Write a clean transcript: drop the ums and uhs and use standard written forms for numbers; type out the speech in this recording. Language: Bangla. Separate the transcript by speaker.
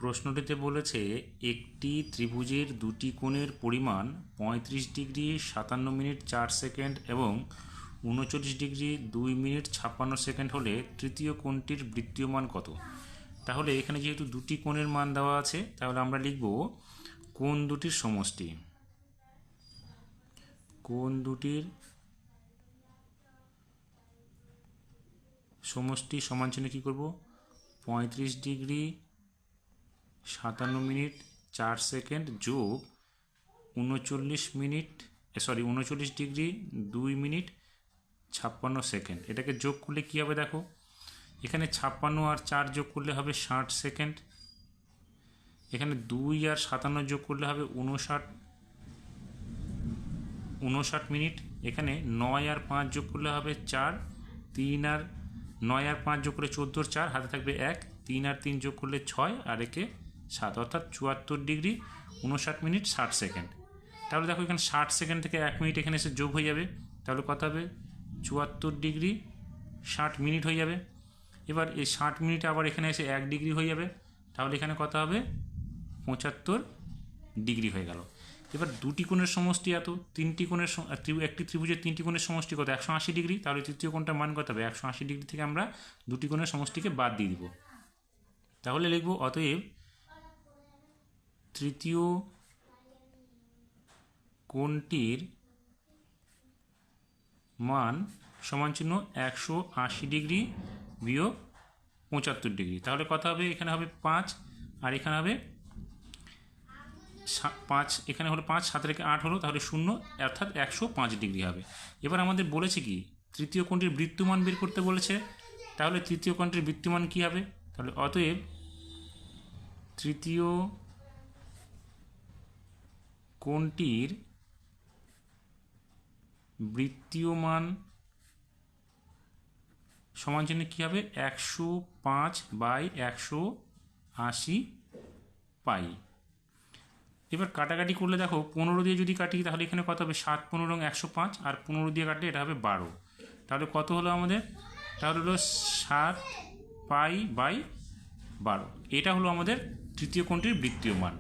Speaker 1: প্রশ্নটিতে বলেছে একটি ত্রিভুজের দুটি কোণের পরিমাণ 35 ডিগ্রি 57 মিনিট 4 সেকেন্ড এবং 39 ডিগ্রি 2 মিনিট 56 সেকেন্ড হলে তৃতীয় কোণটির বৃত্তীয় মান কত। তাহলে এখানে যেহেতু দুটি কোণের মান দেওয়া আছে তাহলে আমরা লিখব কোণ দুটির সমষ্টি। কোণ দুটির সমষ্টি সমান চিহ্ন কী করব, 35 ডিগ্রি 57 মিনিট 4 সেকেন্ড যোগ 39 ডিগ্রি 2 মিনিট 56 সেকেন্ড। এটাকে যোগ করলে কী হবে দেখো, এখানে 56 আর 4 যোগ করলে হবে 60 সেকেন্ড, এখানে 2 আর 57 যোগ করলে হবে 59 মিনিট, এখানে 9 আর 5 যোগ করলে হবে 4, 3 আর 9 আর 5 যোগ করলে 14, 4 হাতে থাকবে 1, 3 আর 3 যোগ করলে 6 আর একে 7, অর্থাৎ 74 ডিগ্রি 59 মিনিট 60 সেকেন্ড। তাহলে দেখো এখানে 60 সেকেন্ড থেকে 1 মিনিট এখানে এসে যোগ হয়ে যাবে, তাহলে কত হবে 74 ডিগ্রি 60 মিনিট হয়ে যাবে। এবার এই 60 মিনিট আবার এখানে এসে 1 ডিগ্রি হয়ে যাবে, তাহলে এখানে কত হবে 75 ডিগ্রি হয়ে গেল। এবার দুটি কোণের সমষ্টি এত, তিনটি কোণের একটি ত্রিভুজের তিনটি কোণের সমষ্টি কত 180 ডিগ্রি, তাহলে তৃতীয় কোণটার মান কত হবে 180 ডিগ্রি থেকে আমরা দুটি কোণের সমষ্টিকে বাদ দিয়ে দিব। তাহলে লিখব অতএব তৃতীয় কোণটির মান সমান চিহ্ন 180 ডিগ্রি বিয়োগ 75 ডিগ্রি। তাহলে কত হবে, এখানে হবে 5 আর এখানে হবে 5, এখানে হলো 5, 7 রেখে 8 হলো, তাহলে 0, অর্থাৎ 105 ডিগ্রি হবে। এবার আমাদের বলেছে কি তৃতীয় কোণটির বৃত্তীয়মান বের করতে বলেছে, তাহলে তৃতীয় কোণটির বৃত্তীয়মান কী হবে, তাহলে অতএব তৃতীয় কোণটির বৃত্তীয়মান সমান চিহ্ন কী হবে 105/180 পাই। এবার কাটাকাটি করলে দেখো 15 দিয়ে যদি কাটি তাহলে এখানে কত হবে 7, 15 105 আর 15 দিয়ে কাটলে এটা হবে 12, তাহলে কত হলো আমাদের, তাহলে হলো 7 পাই/12। এটা হলো আমাদের তৃতীয় কোণটির বৃত্তীয় মান।